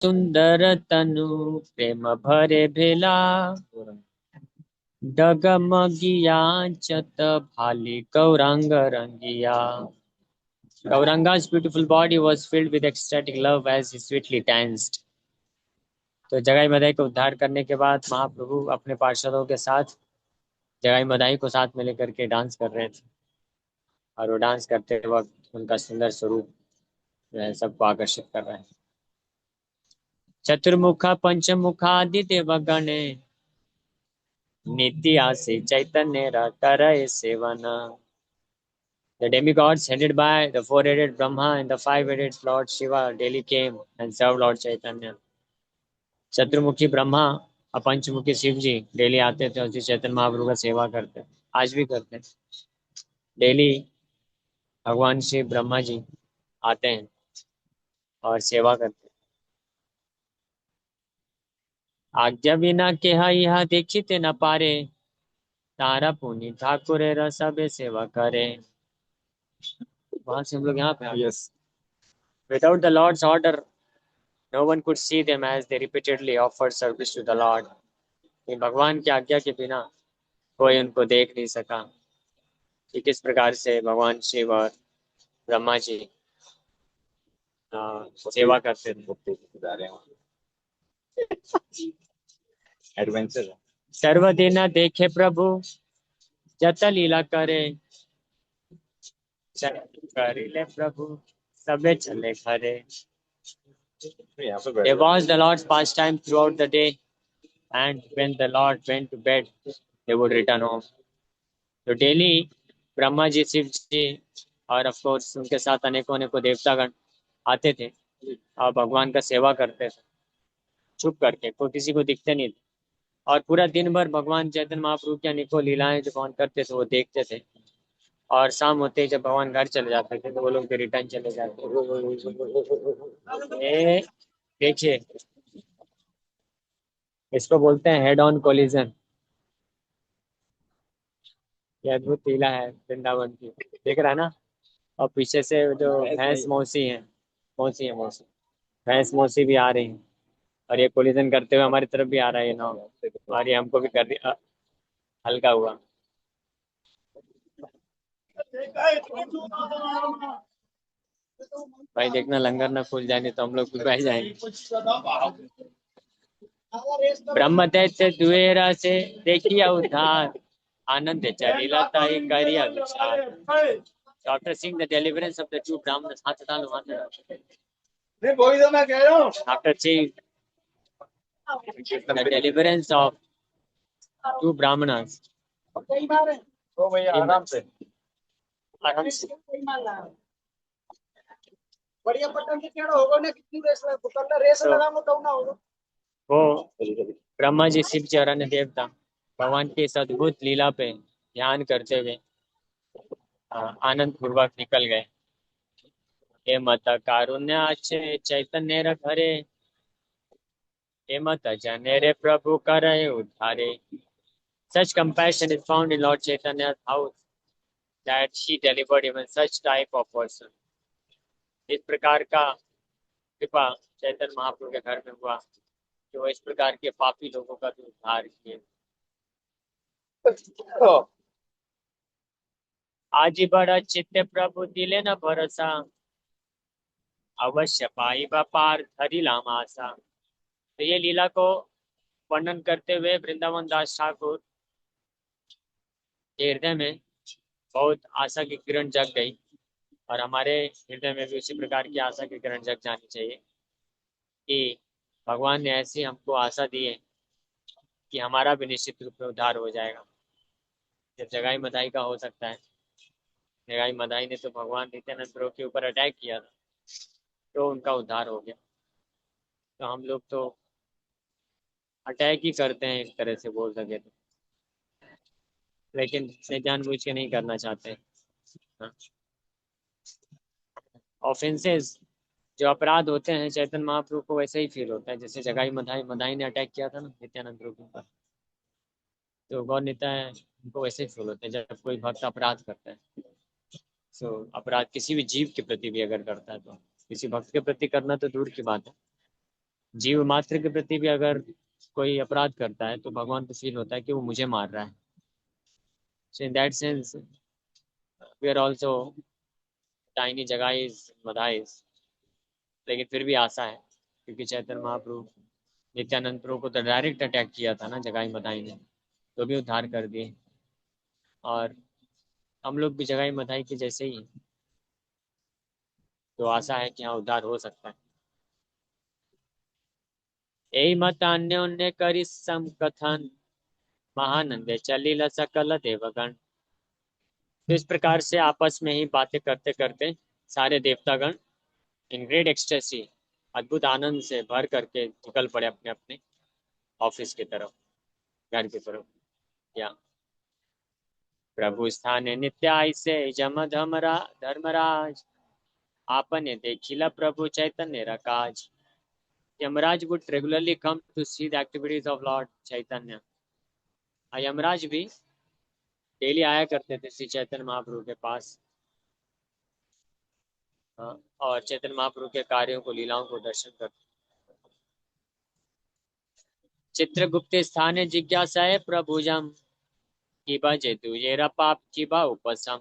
सुंदर तनु प्रेम भरे भेला डगमगिया चत भाली Gaurang Rangia. Gauranga's beautiful body was filled with ecstatic love as he sweetly danced. तो जगाई मदाई को उद्धार करने के बाद महाप्रभु अपने पार्षदों के साथ जगाई मदाई को साथ में लेकर के डांस कर रहे थे. और वो डांस करते वक्त उनका सुंदर स्वरूप जो है सबको आकर्षित कर रहा है. चतुर्मुखा पंचमुखादि देवगण नित्य आसे चैतन्य करे seven. The demigods headed by the four-headed Brahma and the five-headed Lord Shiva daily came and served Lord Chaitanya. चतुर्मुखी ब्रह्मा और पंचमुखी शिव जी डेली आते थे और श्री चैतन्य महाप्रभु का सेवा करते. आज भी करते. डेली भगवान श्री ब्रह्मा जी आते हैं और सेवा करते. आज्ञा बिना के यह देखिते न पारे तारा पुनि ठाकुर सबे सेवा करे. वहां से हम लोग यहाँ पे आ गए. Without the Lord's order, no one could see them as they repeatedly offered service to the Lord. भगवान की आज्ञा के बिना कोई उनको देख नहीं सका कि किस प्रकार से भगवान शिव और ब्रह्मा जी सेवा करते थे. एडवेंचर सर्वदिन देखे प्रभु जत लीला करे करिले प्रभु सबे चले खरे. They watched the Lord's pastime throughout the day, and when the Lord went to bed, they would return home. तो डेली ब्रह्मा जी शिव जी और ऑफ कोर्स उनके साथ अनेकों अनेकों देवतागण आते थे और भगवान का सेवा करते थे छुप करके. कोई किसी को दिखते नहीं थे और पूरा दिन भर भगवान चैतन्य महाप्रभु की अनेकों लीलाएं जो कौन करते थे वो देखते थे. और शाम होते ही जब भगवान घर चले जाते थे तो वो लोग भी रिटर्न चले जाते. देखिए इसको बोलते हैं हेड ऑन कोलिजन. ये अद्भुत लीला है वृंदावन की. देख रहा है ना. और पीछे से जो भैंस मौसी है मौसी भैंस मौसी भी आ रही है और ये कोलिजन करते हुए हमारी तरफ भी आ रहा है ना. और ये हमको भी कर दिया हल्का हुआ. भाई देखना लंगर ना खुल जाए तो हम लोग भी बह जाएंगे. ब्रह्म दैत्य द्वेरा से देखिए उद्धार आनंद चलीला ताई करिया विचार. After seeing the deliverance of the two Brahmanas, हाथ हटा लो हाथ हटा. वही तो मैं कह रहा हूँ. After seeing the deliverance of two Brahmanas, तो भैया आराम से बढ़िया पटन के केड़ा होगा ना कितनी रेस पकड़ना रेस लगाऊंगा तो ना होगा. वो ब्रह्मा जी शिव जी और अन्य देवता भगवान की इस अद्भुत लीला पे ध्यान करते हुए आनंद पूर्वक निकल गए. हे मत कारुण्य चैतन्य घरे हे मत जने रे प्रभु करे उद्धारे. Such compassion is found in Lord Chaitanya's house that he delivered even such type of person. इस प्रकार का कृपा चैतन्य महाप्रभु के घर में हुआ कि वो इस प्रकार के पापी लोगों का भी उद्धार किए. आज बड़ा चित्त प्रभु दिले न भरोसा अवश्य पाई पार धरी लामासा. तो ये लीला को वर्णन करते हुए वृंदावन दास ठाकुर के हृदय में बहुत आशा की किरण जग गई और हमारे हृदय में भी उसी प्रकार की आशा की किरण जग जानी चाहिए कि भगवान ने ऐसी हमको आशा दी है कि हमारा भी निश्चित रूप में उद्धार हो जाएगा. जब जगाई मदाई का हो सकता है. जगाई मदाई ने तो भगवान नित्यानंद प्रभु के ऊपर अटैक किया था तो उनका उद्धार हो गया. तो हम लोग तो अटैक ही करते हैं एक तरह से बोल सके तो, लेकिन जानबूझ के नहीं करना चाहते. ऑफेंसेस जो अपराध होते हैं चैतन्य महाप्रभु को वैसे ही फील होता है जैसे जगाई मदाई ने अटैक किया था ना नित्यानंद प्रभु के ऊपर. तो गौर निताय उनको वैसे ही फील होता है जब कोई भक्त अपराध करता है. सो अपराध किसी भी जीव के प्रति भी अगर करता है तो किसी भक्त के प्रति करना तो दूर की बात है जीव मात्र के प्रति भी अगर कोई अपराध करता है तो भगवान को फील होता है कि वो मुझे मार रहा है. So in that sense we are also tiny Jagais Madhais. लेकिन फिर भी आशा है, क्योंकि चैतन्य महाप्रभु नित्यानंद प्रभु को तो डायरेक्ट अटैक किया था ना जगाई मधाई ने, तो भी उद्धार कर दिए. और हम लोग भी जगाई मधाई के जैसे ही हैं. तो आशा है कि हाँ उद्धार हो सकता है. यही मत अन्योन्य करी समकथन महानंदे चलिल सकल देवगण. तो इस प्रकार से आपस में ही बातें करते करते सारे देवतागण इन ग्रेट एक्सटेसी, अद्भुत आनंद से भर करके निकल पड़े अपने अपने ऑफिस की तरफ, घर की तरफ. या प्रभु स्थाने नित्य से जम धर्मराज आपने देखिला प्रभु चैतन्य रकाज. Yamraj would regularly come to see the activities of Lord Chaitanya. Yamraj भी डेली आया करते थे श्री चैतन्य महाप्रभु के पास. और चैतन्य महाप्रभु के कार्यों को, लीलाओं को दर्शन करते. चित्रगुप्त स्थाने जिज्ञासाए प्रभुजम की बजे तुझेरा पाप की बा उपसम.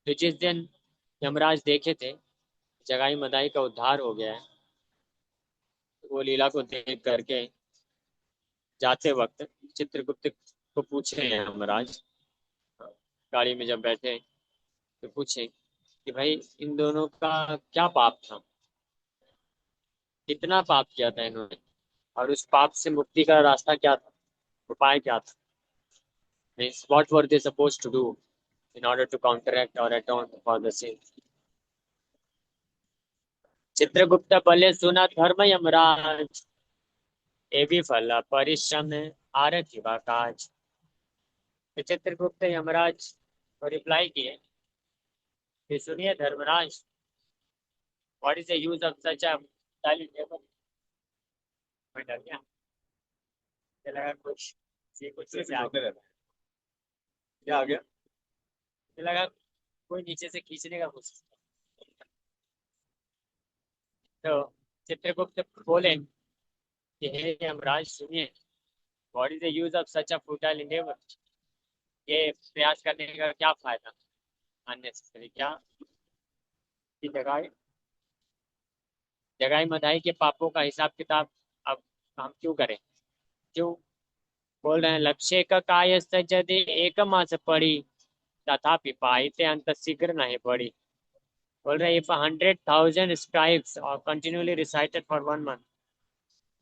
तो जिस दिन यमराज देखे थे जगाई मदाई का उद्धार हो गया है, वो लीला को देख करके जाते वक्त चित्रगुप्त को पूछे यमराज, गाड़ी में जब बैठे तो पूछे कि भाई इन दोनों का क्या पाप था, कितना पाप किया था इन्होंने, और उस पाप से मुक्ति का रास्ता क्या था, उपाय क्या था. Means what were they supposed to do in order to counteract or atone for the sin. Chitragupta बोले सुना धर्म यमराज ये भी फल परिश्रम आरती व काज. तो चित्रगुप्त यमराज को रिप्लाई किए कि सुनिए Dharmaraj, what is the use of such a silent table. मैं डर गया, मुझे लगा कुछ ये कुछ से आ गया. क्या आ गया? मुझे लगा कोई नीचे से खींचने का कोशिश. तो चित्रगुप्त बोले कि हे यमराज सुनिए, what is the use of such a futile Endeavour. ये प्रयास करने का क्या फायदा, अननेसेसरी क्या की जगह जगाई मधाई के पापों का हिसाब किताब अब हम क्यों करें, क्यों. बोल रहे हैं लक्ष्य का कायस्थ यदि एक मास पड़ी तथापि पाइते अंत शीघ्र नहीं पड़ी. बोल रहे if 100,000 scribes are continually recited for 1 month,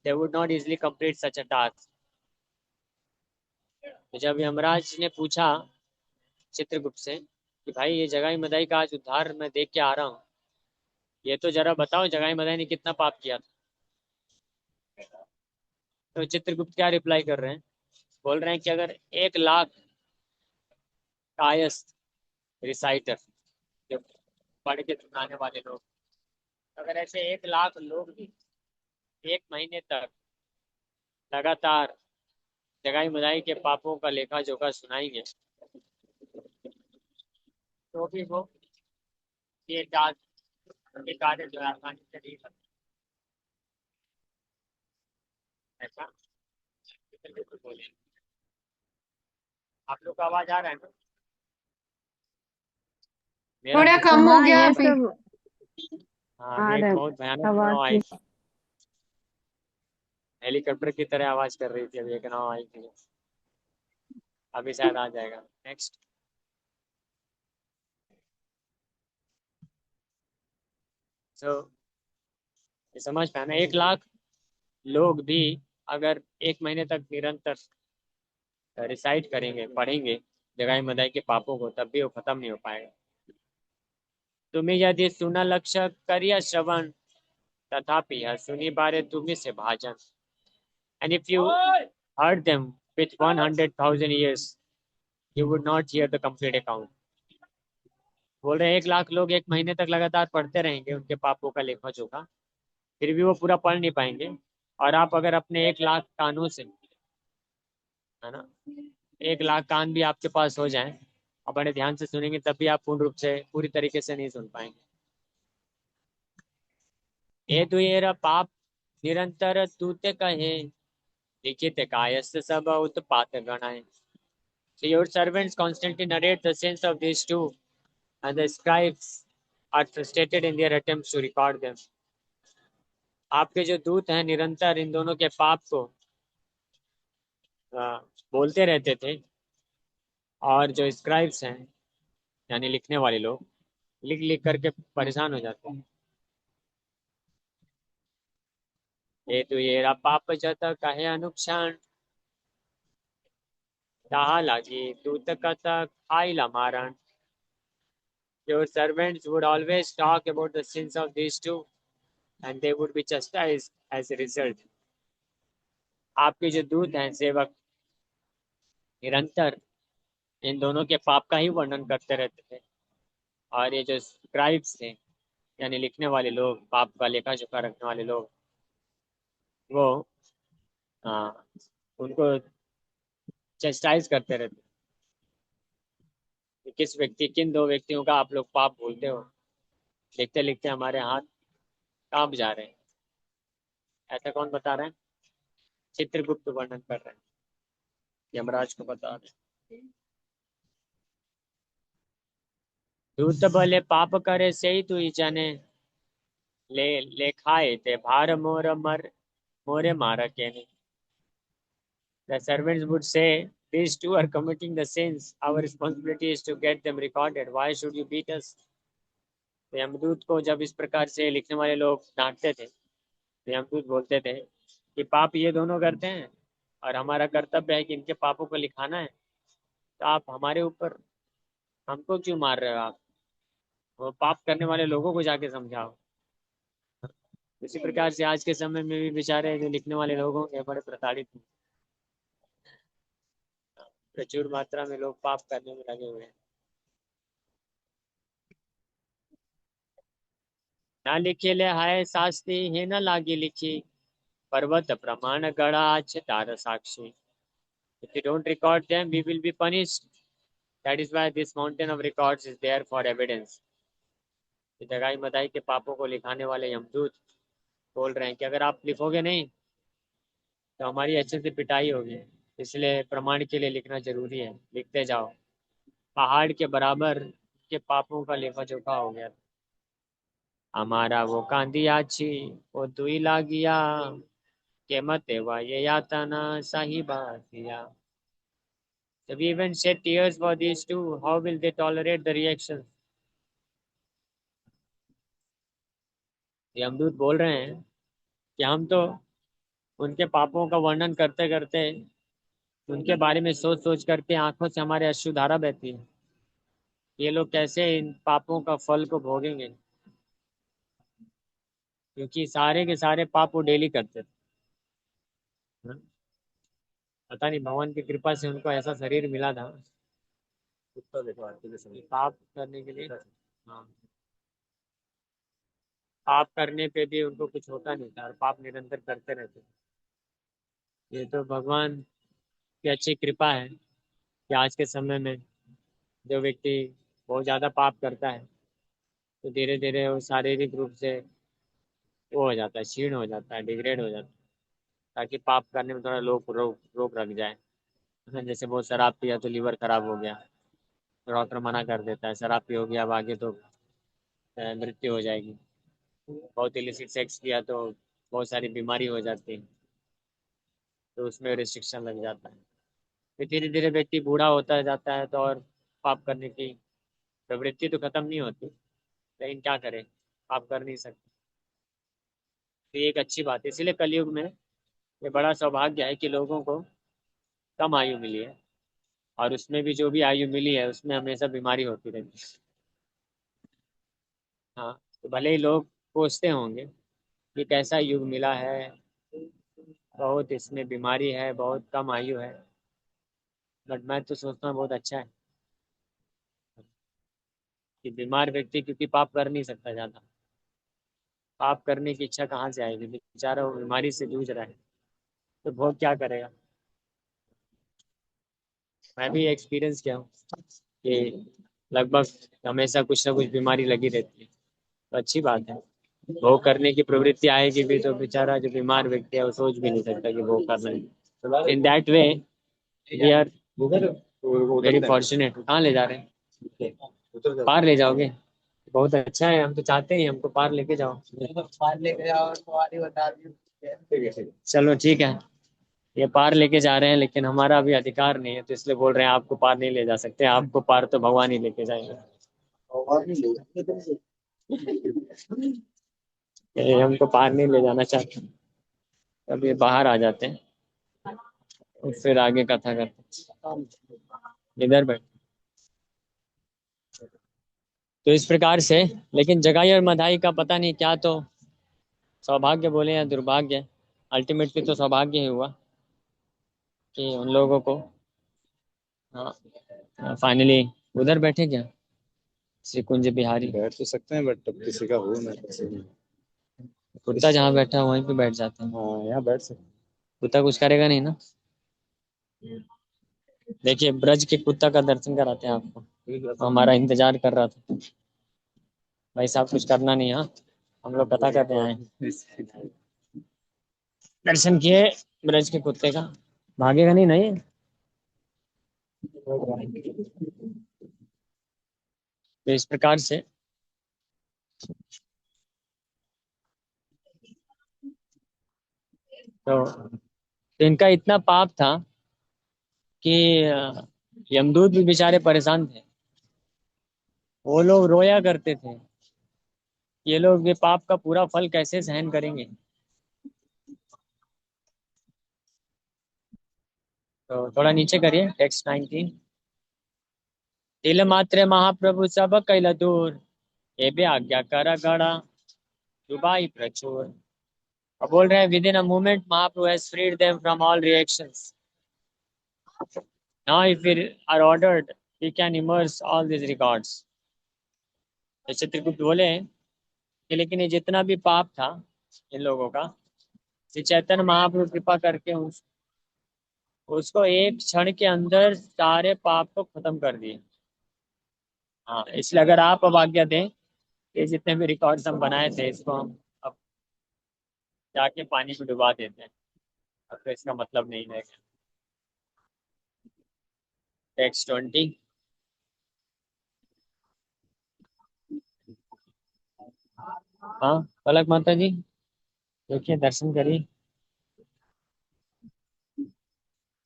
they would not easily complete such a task. तो जब यमराज ने पूछा चित्रगुप्त से कि भाई ये जगाई मदाई का आज उद्धार मैं देख के आ रहा हूँ, ये तो जरा बताओ जगाई मदाई ने कितना पाप किया था. तो चित्रगुप्त क्या रिप्लाई कर रहे हैं, बोल रहे हैं कि अगर 1 लाख कायस्थ रिसाइटर, जो पढ़ के सुनाने वाले लोग, अगर ऐसे 1 लाख लोग भी 1 महीने तक लगातार जगाई मदाई के पापों का लेखा जोखा सुनाएंगे, तो भी वो ये कार्य जो है आसानी से नहीं कर ऐसा. बोले आप लोग का आवाज आ रहा है ना? मेरा थोड़ा कुछ कम हो हाँ गया ये अभी. सब हाँ आ अभी एक रहा बहुत भयानक आवाज नाव आई, की। हेलीकॉप्टर की तरह आवाज कर रही थी. अभी एक नाव आई थी, अभी शायद आ जाएगा. नेक्स्ट. सो ये समझ पाए ना, 1 लाख लोग भी अगर 1 महीने तक निरंतर रिसाइट करेंगे, पढ़ेंगे जगाई मदाई के पापों को, तब भी वो खत्म नहीं हो पाएगा. तुम्हें यदि सुना लक्ष्य करिया श्रवण तथापि यह सुनी बारे तुम्हें से भाजन. And if you heard them with 100,000 years, you would not hear the complete account. बोल रहे हैं 1 लाख लोग 1 महीने तक लगातार पढ़ते रहेंगे उनके पापों का लेखा जोखा, फिर भी वो पूरा पढ़ नहीं पाएंगे. और आप अगर अपने 1 लाख कानों से, है ना, 1 लाख कान भी आपके पास हो जाए और बड़े ध्यान से सुनेंगे, तब भी आप पूर्ण रूप से पूरी तरीके से नहीं सुन पाएंगे. ये तो ये रहा पाप निरंतर तूते कहे लिखित कायस्थ सब उत्पात गणाए. So your servants constantly narrate the sense of these two, and the scribes are frustrated in their attempts to record them. आपके जो दूत हैं निरंतर इन दोनों के पाप को बोलते रहते थे, और जो स्क्राइब्स हैं यानी लिखने वाले लोग लिख लिख करके परेशान हो जाते हैं. ये तो ये पाप जत कहे अनुक्षण ताहा लागी दूत कथा खाइला मारण. Your servants would always talk about the sins of these two, and they would be chastised as a result. आपके जो दूत हैं सेवक निरंतर इन दोनों के पाप का ही वर्णन करते रहते थे, और ये जो स्क्राइब्स थे यानी लिखने वाले लोग, पाप का लेखा जोखा रखने वाले लोग, वो उनको चेस्टाइज करते रहते कि किस व्यक्ति, किन दो व्यक्तियों का आप लोग पाप भूलते हो, लिखते लिखते हमारे हाथ कांप जा रहे हैं. ऐसा कौन बता रहे हैं? चित्रगुप्त वर्णन कर रहे हैं, यमराज को बता रहे हैं. दूत भले पाप करे सही तू ही जाने ले लेखाए ते भार मोरे मारा के नहीं. The servants would say, these two are committing the sins. Our responsibility is to get them recorded. Why should you beat us? तो यमदूत को जब इस प्रकार से लिखने वाले लोग डांटते थे, तो यमदूत बोलते थे कि पाप ये दोनों करते हैं और हमारा कर्तव्य है कि इनके पापों को लिखाना है, तो आप हमारे ऊपर हमको क्यों मार रहे हो? आप वो पाप करने वाले लोगों को जाके समझाओ. इसी प्रकार से आज के समय में भी बेचारे जो लिखने वाले लोग होंगे बड़े प्रताड़ित हैं. प्रचुर मात्रा में लोग पाप करने में लगे हुए हैं. ना लिखे ले हाय शास्त्री है न लागी लिखी पर्वत प्रमाण गढ़ा अच्छे तार साक्षी. If you don't record them, we will be punished. That is why this mountain of records is there for evidence. जगाई मदाई के पापों को लिखाने वाले यमदूत बोल रहे हैं कि अगर आप लिखोगे नहीं तो हमारी अच्छे से पिटाई होगी, इसलिए प्रमाण के लिए लिखना जरूरी है. लिखते जाओ. पहाड़ के बराबर के पापों का लेखा जोखा हो गया. हमारा वो कांदिया छी वो दुई लागिया के मते वा ये यातना साहिबातिया. If we even shed tears for these two, how will they tolerate the reaction? यमदूत बोल रहे हैं कि हम तो उनके पापों का वर्णन करते करते उनके बारे में सोच सोच करके आंखों से हमारे अश्रुधारा बहती है. ये लोग कैसे इन पापों का फल को भोगेंगे, क्योंकि सारे के सारे पाप वो डेली करते थे. हाँ? पता नहीं भगवान की कृपा से उनको ऐसा शरीर मिला था पाप करने के लिए. हाँ, पाप करने पे भी उनको कुछ होता नहीं था और पाप निरंतर करते रहते थे. ये तो भगवान की अच्छी कृपा है कि आज के समय में जो व्यक्ति बहुत ज़्यादा पाप करता है तो धीरे धीरे वो शारीरिक रूप से वो हो जाता है, क्षीण हो जाता है, डिग्रेड हो जाता है, ताकि पाप करने में थोड़ा रोक रोक रोक रख जाए. जैसे बहुत शराब पिया तो लीवर खराब हो गया, डॉक्टर मना कर देता है शराब पियोगे अब आगे तो मृत्यु हो जाएगी. बहुत इलिसिट सेक्स किया तो बहुत सारी बीमारी हो जाती है, तो उसमें रिस्ट्रिक्शन लग जाता है. फिर धीरे धीरे व्यक्ति बूढ़ा होता जाता है तो और पाप करने की प्रवृत्ति तो खत्म नहीं होती, लेकिन क्या करें, पाप कर नहीं सकते. तो ये एक अच्छी बात है. इसीलिए कलयुग में ये बड़ा सौभाग्य है कि लोगों को कम आयु मिली है, और उसमें भी जो भी आयु मिली है उसमें हमेशा बीमारी होती रहती है. हाँ, तो भले ही लोग कोसते होंगे कि कैसा युग मिला है, बहुत इसमें बीमारी है, बहुत कम आयु है, बट मैं तो सोचता हूँ बहुत अच्छा है कि बीमार व्यक्ति क्योंकि पाप कर नहीं सकता ज़्यादा. पाप करने की इच्छा कहाँ से आएगी, बेचारा वो बीमारी से जूझ रहा है तो भोग क्या करेगा. मैं भी एक्सपीरियंस किया हूँ कि लगभग हमेशा कुछ ना कुछ बीमारी लगी रहती है. तो अच्छी बात है. भोग करने की प्रवृत्ति आएगी भी तो बेचारा जो बीमार व्यक्ति है वो सोच भी नहीं सकता कि भोग करना है। In that way we are very fortunate. कहाँ ले जा रहे हैं? पार ले जाओगे? बहुत अच्छा है, हम तो चाहते हैं हमको पार लेके जाओ। पार लेके जाओ तुम्हारी बता दी। चलो ठीक है, ये पार लेके जा रहे हैं लेकिन हमारा अभी अधिकार नहीं है, तो इसलिए बोल रहे हैं आपको पार नहीं ले जा सकते, आपको पार तो भगवान ही लेके जाएंगे। ये हमको पार नहीं ले जाना चाहते, अब ये बाहर आ जाते हैं और फिर आगे कथा करते हैं। इधर बैठ। तो इस प्रकार से, लेकिन जगाई और मधाई का पता नहीं क्या, तो सौभाग्य बोले या दुर्भाग्य, अल्टीमेटली तो सौभाग्य ही हुआ कि उन लोगों को, हाँ फाइनली उधर बैठे क्या श्री कुंज बिहारी। बैठ तो सकते हैं बट अब किसी का हो ना किसी में। कुत्ता जहाँ बैठा है वहीं पे बैठ जाते हैं। हाँ यहाँ बैठ सकते कुत्ता कुछ करेगा नहीं ना। देखिए ब्रज के कुत्ता का दर्शन कराते हैं आपको, हमारा इंतजार कर रहा था। भाई साहब कुछ करना नहीं, हाँ हम लोग कथा करते आए हैं। दर्शन किए ब्रज के कुत्ते का, भागेगा नहीं नहीं। तो इस प्रकार से तो इनका इतना पाप था कि यमदूत भी बेचारे परेशान थे। वो लोग रोया करते थे, ये लोग ये पाप का पूरा फल कैसे सहन करेंगे। तो थोड़ा नीचे करिए टेक्स्ट 19। तिल मात्र महाप्रभु सब कैल दूर, एबे आज्ञा कर गड़ा दुबाई प्रचुर। अब बोल रहे हैं within a moment Mahaprabhu has freed them from all reactions. Now if we are ordered we can immerse all this records. तो चित्रगुप्त बोले कि लेकिन ये जितना भी पाप था इन लोगों का, श्री चैतन्य महाप्रभु कृपा करके उसको एक क्षण के अंदर सारे पाप को खत्म कर दिए। हाँ इसलिए अगर आप अब आज्ञा दें, ये जितने भी रिकॉर्ड्स हम बनाए थे इसको हम अब जाके पानी में डुबा देते हैं, अब तो इसका मतलब नहीं रहेगा। टेक्स्ट 20। हाँ पलक माता जी देखिए, दर्शन करिए,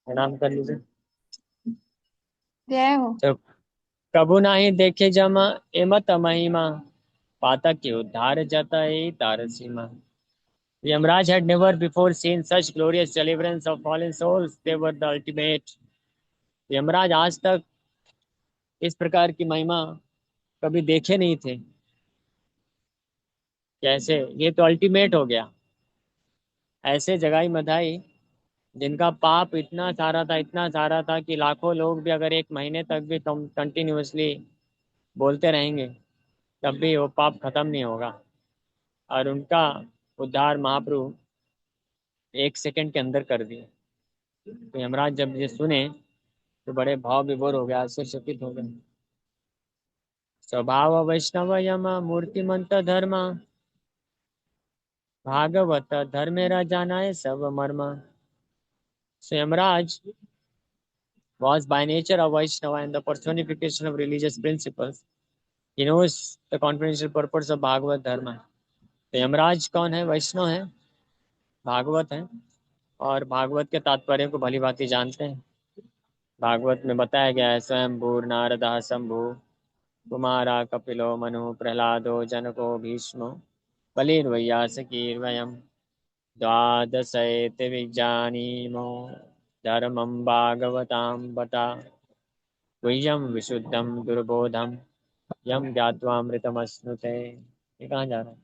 प्रणाम कर लीजिए। जय हो। तो कबू नाही देखे जमा एमत महिमा, पातक के उद्धार जता तार सीमा। Yamraj had never before seen such glorious deliverance of fallen souls. They were the ultimate. Yamraj आज तक इस प्रकार की महिमा कभी देखे नहीं थे। कैसे, ये तो अल्टीमेट हो गया। ऐसे जगाई मधाई जिनका पाप इतना सारा था, इतना सारा था कि लाखों लोग भी अगर एक महीने तक भी कंटिन्यूअसली बोलते रहेंगे तब भी वो पाप खत्म नहीं होगा। और उनका उद्धार महाप्रभु एक सेकंड के अंदर कर दिए। तो यमराज जब ये सुने तो बड़े भाव विभोर हो गया, आश्चर्यचकित हो गए। स्वभाव वैष्णव यम मूर्तिमंत धर्म, भागवत धर्मेरा जाना है सब मर्म। So Yamraj was by nature a Vaishnava and the personification of religious principles. He knows the confidential purpose of Bhagavad Dharma. तो यमराज कौन है? वैष्णव है, भागवत है और भागवत के तात्पर्य को भली भांति जानते हैं। भागवत में बताया गया है स्वयं भूर नारदा शंभु कुमारा कपिलो मनु प्रहलादो जनको भीष्मो बलिर्वैयासकीर्वयम् द्वादशैते विजानीमो धर्मं भागवतां बता गुह्यं विशुद्धं दुर्बोधं यम ज्ञात्वामृतमश्नुते। ये कहाँ जा रहा है?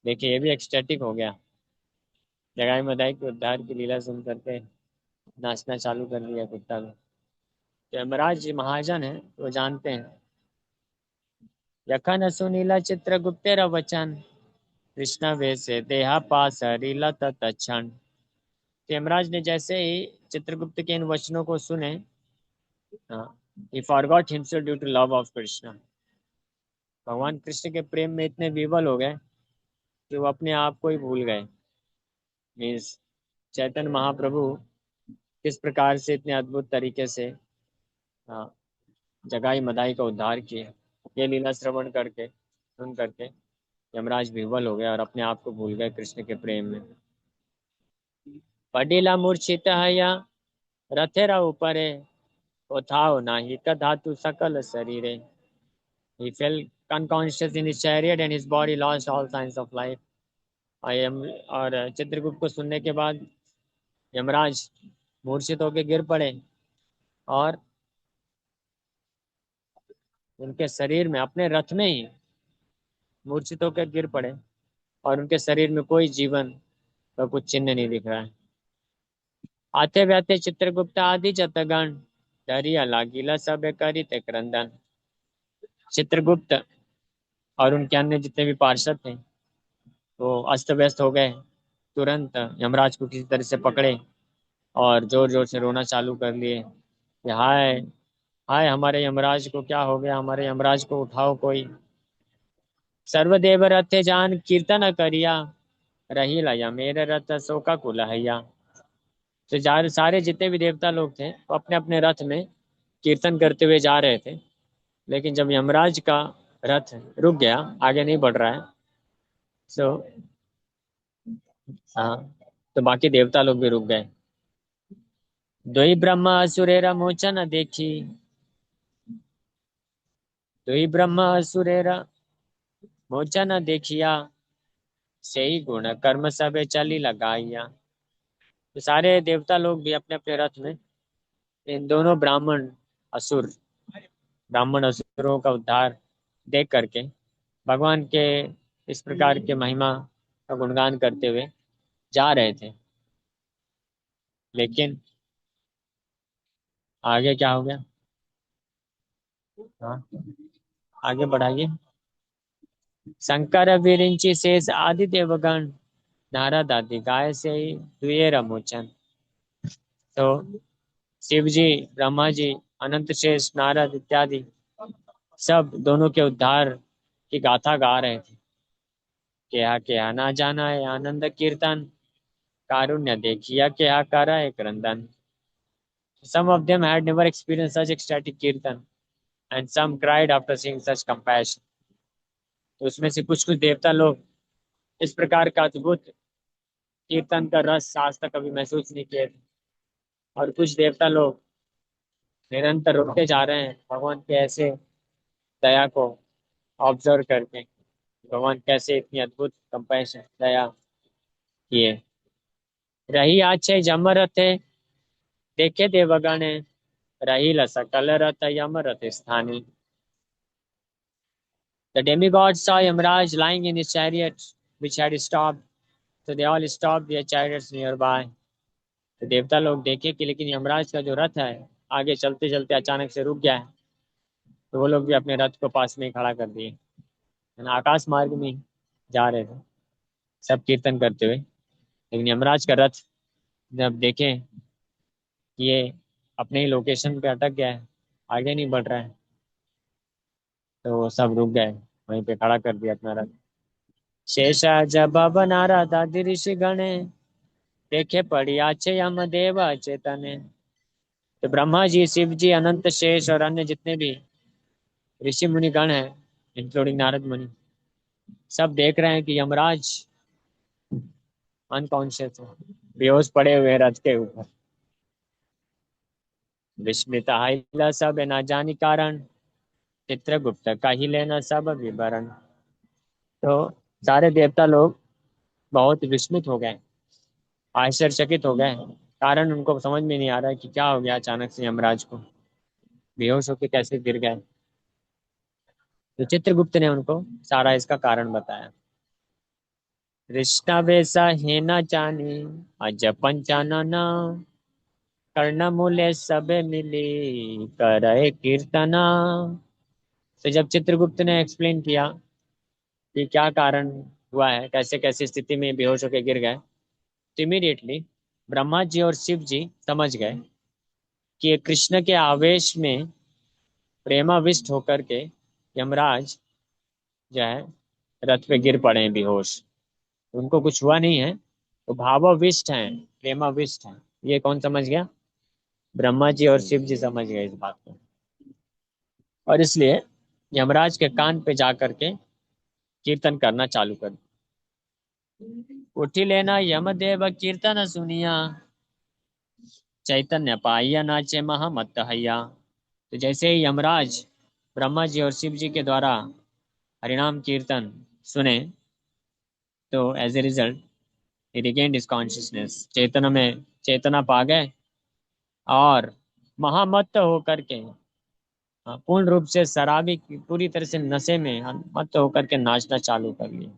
देखिए ये भी एक्सटेटिक हो गया। जगाई मदाई के उद्धार की लीला सुन करके नाचना चालू कर दिया कुत्ता को। तो यमराज जी महाजन है, वो जानते हैं। यखन सुनीला चित्रगुप्तेर वचन, कृष्ण वैसे देहा पास रीला तत्क्षण। यमराज ने जैसे ही चित्रगुप्त के इन वचनों को सुने, he forgot himself due to love of Krishna। भगवान कृष्ण के प्रेम में इतने विवल हो गए कि वो अपने आप को ही भूल गए। मीन्स चैतन्य महाप्रभु किस प्रकार से इतने अद्भुत तरीके से हाँ, जगाई मदाई का उद्धार किए, ये लीला श्रवण करके सुन करके यमराज विह्वल हो गए और अपने आप को भूल गए कृष्ण के प्रेम में। पडीला मूर्छित हया रथेरा ऊपरे उठाओ नाही का धातु सकल शरीरे। He fell unconscious in his chariot and his body lost all signs of life. I am और चित्रगुप्त को सुनने के बाद यमराज मूर्छित होकर गिर पड़े और उनके शरीर में, अपने रथ में ही मूर्छित होकर गिर पड़े और उनके शरीर में कोई जीवन का कुछ चिन्ह नहीं दिख रहा है। आते व्याते चित्रगुप्त आदि जतगण डरिया लागिला सब करी ते क्रंदन। चित्रगुप्त और उनके अन्य जितने भी पार्षद थे वो अस्त व्यस्त हो गए। तुरंत यमराज को किसी तरह से पकड़े और जोर जोर से रोना चालू कर लिए कि हाय हाय, हमारे यमराज को क्या हो गया, हमारे यमराज को उठाओ कोई। सर्वदेव रथे जान कीर्तन करिया रही लया मेरे रथ शोका कुलहैया। तो सारे जितने भी देवता लोग थे वो अपने अपने रथ में कीर्तन करते हुए जा रहे थे, लेकिन जब यमराज का रथ रुक गया, आगे नहीं बढ़ रहा है, सो हाँ, तो बाकी देवता लोग भी रुक गए। द्वि ब्रह्म असुरेरा मोचन देखी, द्वि ब्रह्म असुरेरा मोचन देखिया से ही गुण कर्म सब चली लगाइया। तो सारे देवता लोग भी अपने अपने रथ में इन दोनों ब्राह्मण असुरों का उद्धार देख करके भगवान के इस प्रकार के महिमा का गुणगान करते हुए जा रहे थे। लेकिन आगे क्या हो गया? हाँ, आगे बढ़ाइए। शंकर विरिंची शेष आदि देवगण नारद आदि गाय से ही दुए रमोचन। तो शिव जी, ब्रह्मा जी, अनंत शेष, नारद इत्यादि सब दोनों के उद्धार की गाथा गा रहे थे। क्या ना जाना है आनंद कीर्तन, कारुण्य देखिया क्या करा है क्रंदन। Some of them had never experienced such ecstatic kirtan, and some cried after seeing such compassion. तो उसमें से कुछ कुछ देवता लोग इस प्रकार का अद्भुत कीर्तन का रस आज तक कभी महसूस नहीं किए थे, और कुछ देवता लोग निरंतर रोते जा रहे हैं भगवान के ऐसे दया को ऑब्जर्व करके, भगवान कैसे इतनी अद्भुत कंपैशन दया किए। रही आछे जम रथे देखे देवगणे, रही सकल रथ यम रथ स्थानी। The demigods saw Yamraj lying in his chariot, which had stopped, so they all stopped their chariots nearby. तो देवता लोग देखे कि लेकिन यमराज का जो रथ है आगे चलते चलते अचानक से रुक गया है, तो वो लोग भी अपने रथ को पास में ही खड़ा कर दिए। आकाश मार्ग में जा रहे थे सब कीर्तन करते हुए, लेकिन यमराज का रथ जब देखे कि ये अपने ही लोकेशन पे अटक गया है, आगे नहीं बढ़ रहा है, तो वो सब रुक गए, वहीं पे खड़ा कर दिया अपना रथ। शेषा जब नारद आदि ऋषि गणे देखे पड़ी आचे यम देव चेतने। तो ब्रह्मा जी, शिव जी, अनंत शेष और अन्य जितने भी ऋषि मुनि गण हैं, इंक्लूडिंग नारद मुनि, सब देख रहे हैं कि यमराज अनकॉन्शियस है, बेहोश पड़े हुए हैं रथ के ऊपर। विस्मित हाइला सब न जानी कारण, चित्रगुप्त का ही लेना सब विवरण। तो सारे देवता लोग बहुत विस्मित हो गए, आश्चर्यचकित हो गए, कारण उनको समझ में नहीं आ रहा है कि क्या हो गया अचानक से यमराज को, बेहोश होकर कैसे गिर गए। तो चित्रगुप्त ने उनको सारा इसका कारण बताया। कृष्णा वैसा है न जानी अज पंचानन, कर्ण मूल्य सब मिली करे कीर्तना। तो जब चित्रगुप्त ने एक्सप्लेन किया कि क्या कारण हुआ है, कैसे कैसे स्थिति में बेहोश होकर गिर गए, तो इमीडिएटली ब्रह्मा जी और शिव जी समझ गए कि ये कृष्ण के आवेश में प्रेमाविष्ट होकर के यमराज जो है रथ पे गिर पड़े हैं बेहोश। उनको कुछ हुआ नहीं है, वो भावाविष्ट हैं, प्रेमाविष्ट हैं। ये कौन समझ गया? ब्रह्मा जी और शिव जी समझ गए इस बात को। और इसलिए यमराज के कान पे जा करके कीर्तन करना चालू कर दिया। उठी लेना यमदेव कीर्तन सुनिया, चैतन्य पाइया नाचे महामत हैया। तो जैसे ही यमराज ब्रह्मा जी और शिव जी के द्वारा हरिनाम कीर्तन सुने, तो as a result he regained his consciousness, चेतना में चेतना पा गए। और महामत्त होकर के, पूर्ण रूप से शराबी की पूरी तरह से नशे में मत्त होकर के नाचना चालू कर लिया।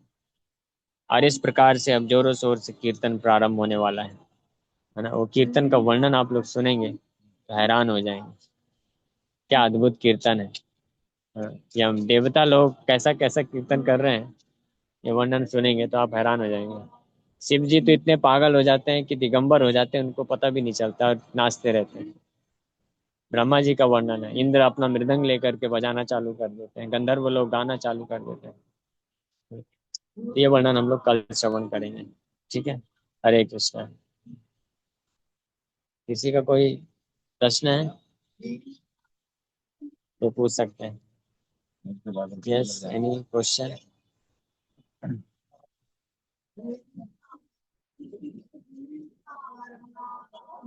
और इस प्रकार से अब जोरों शोर से कीर्तन प्रारंभ होने वाला है ना। वो कीर्तन का वर्णन आप लोग सुनेंगे तो हैरान हो जाएंगे, क्या अद्भुत कीर्तन है। हाँ, ये हम देवता लोग कैसा कैसा कीर्तन कर रहे हैं, ये वर्णन सुनेंगे तो आप हैरान हो जाएंगे। शिव जी तो इतने पागल हो जाते हैं कि दिगंबर हो जाते हैं, उनको पता भी नहीं चलता और नाचते रहते हैं। ब्रह्मा जी का वर्णन है, इंद्र अपना मृदंग लेकर के बजाना चालू कर देते हैं, गंधर्व लोग गाना चालू कर देते हैं। ये वर्णन हम लोग कल श्रवण करेंगे। ठीक है। हरे कृष्णा। किसी का कोई प्रश्न है तो पूछ सकते हैं। Yes, any question?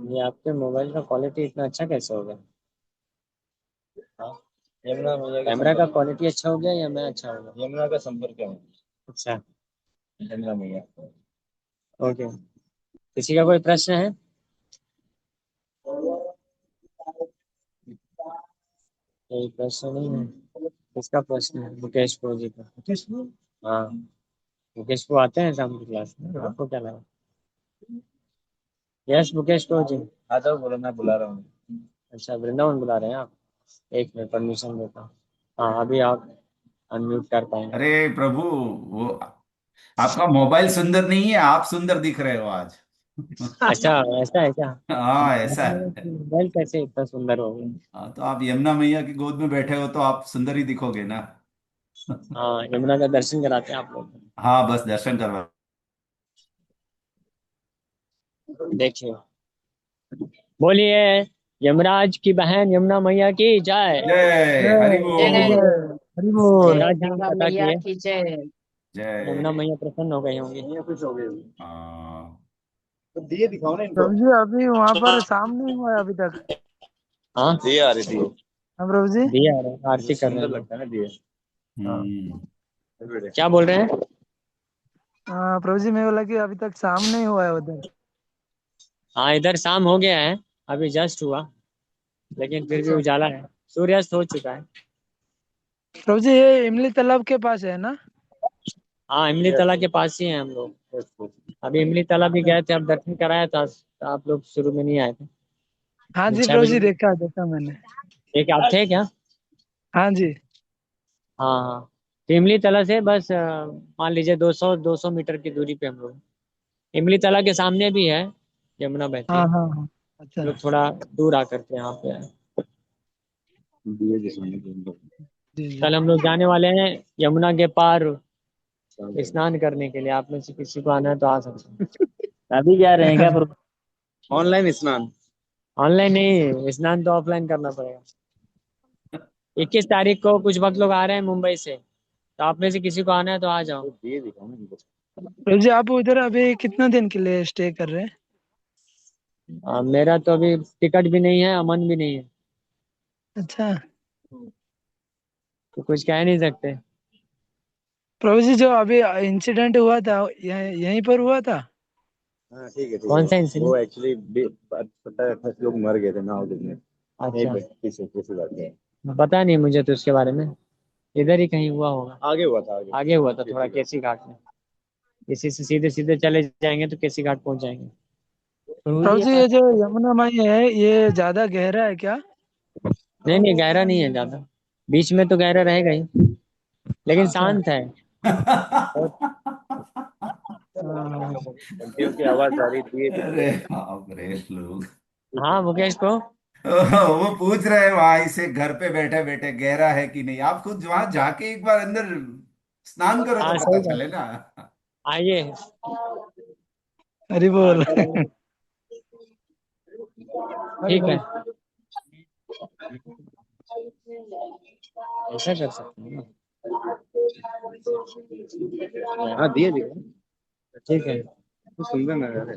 ये आपके मोबाइल का क्वालिटी इतना अच्छा कैसे हो गया? हाँ, यमुना मैया का कैमरा का संपर्क क्वालिटी अच्छा हो गया या मैं अच्छा हो गया? यमुना का संपर्क है। अच्छा। यमुना मैया। ओके। किसी का कोई प्रश्न है? कोई प्रश्न नहीं है? किसका प्रश्न है? मुकेश प्रो जी का। मुकेश प्रो? हाँ। मुकेश प्रो आते हैं शाम की क्लास में, आपको क्या लगा? यस मुकेश प्रो जी। आ जाओ, बोलो, मैं बुला रहा हूँ। अच्छा, वृंदावन बुला रहे हैं आप? एक मिनट परमिशन देता हूँ। हाँ, अभी आप अनम्यूट कर पाएंगे। अरे प्रभु, वो आपका मोबाइल सुंदर नहीं है, आप सुंदर दिख रहे हो आज। अच्छा, ऐसा है क्या? हाँ, ऐसा है। मोबाइल कैसे इतना सुंदर हो गया? हाँ, तो आप यमुना मैया की गोद में बैठे हो तो आप सुंदर ही दिखोगे ना। हाँ, यमुना का दर्शन कराते हैं आप लोग। हाँ, बस दर्शन करवा। देखिए, बोलिए यमराज की बहन यमुना मैया की जय। जय हरि जय बोल। जय हरि बोल। यमराज जी ने गंगा पता मैया किए, की जय। जय। यमुना मैया प्रसन्न हो गई होंगी। ये खुश हो गई। हाँ। तो दिए दिखाओ ना इनको। प्रभु जी अभी वहां पर शाम नहीं हुआ है अभी तक। हाँ, दिए आ रही थी। हाँ प्रभु जी। दिया आ रहा है, आरती कर रहे सुंदर हैं लोग। लगता है ना दिए। हाँ, हम्म। क्या बोल रहे हैं? हाँ प्रभु जी, मैं बोला कि अभी तक शाम नहीं हुआ है उधर। हाँ, इधर शाम हो गया है, अभी जस्ट हुआ, लेकिन फिर भी अच्छा उजाला है, सूर्यास्त हो चुका है। प्रभु जी, ये इमली तालाब के पास है ना? हाँ, इमली तला के पास ही हैं हम लोग। अभी इमली तला भी अच्छा। गए थे, अब दर्शन कराया था तो आप लोग शुरू में नहीं आए हाँ थे। जी छह प्रभु बजे जी, देखा देखा मैंने। एक आप थे क्या? हाँ जी। हाँ हाँ। तो इमली तला से बस मान लीजिए 200 मीटर की दूरी पे हम लोग। इमली तला के सामने भी है, यमुना बहती हाँ है। हाँ हाँ। अच्छा। लोग थोड़ा दूर आकर के यहाँ पे आए। दिए दिखाने के इनको। जी जी। कल हम लोग जाने वाले हैं यमुना के पार स्नान करने के लिए, आप में से किसी को आना है तो आ सकते हैं। अभी क्या रहेगा? ऑनलाइन स्नान। ऑनलाइन नहीं, स्नान तो ऑफलाइन करना पड़ेगा। 21 तारीख को कुछ वक्त लोग आ रहे हैं मुंबई से, तो आप में से किसी को आना है तो आ जाओ। तो दिए दिखाओ ना इनको। प्रभु जी, आप उधर अभी कितना दिन के लिए स्टे कर रहे हैं? मेरा तो अभी टिकट भी नहीं है, अमन भी नहीं है, अच्छा तो कुछ कह नहीं सकते। प्रभु जी, जो अभी इंसिडेंट हुआ था यहीं पर हुआ था? हाँ ठीक है ठीक कौन सा है। वो इंसिडेंट? एक्चुअली 17-28 लोग मर गए थे नाव डूबने। नहीं अच्छा, पे किसी किसी बात नहीं। पता नहीं मुझे तो इसके बारे में। इधर ही कहीं हुआ होगा। आगे हुआ था आगे। आगे हुआ था थोड़ा, केसी घाट में। इसी से सीधे सीधे चले जाएंगे तो केसी घाट पहुंच जाएंगे। प्रभु जी, ये जो यमुना माई है ये ज्यादा गहरा है क्या? नहीं नहीं, गहरा नहीं है ज्यादा, बीच में तो गहरा रहेगा ही, लेकिन अच्छा। शांत है बहुत। हाँ। घंटियों की आवाज आ रही थी अरे बाप रे लोग। हाँ मुकेश को। वो पूछ रहे हैं वहां से घर पे बैठे बैठे गहरा है कि नहीं। आप खुद वहां जाके एक बार अंदर स्नान करो हाँ तो सही पता बात। चले ना। आइए। हरी बोल। ठीक है, ऐसा कर सकते हैं ना। हाँ दिए दिए ठीक है। तो सुंदर नजर है।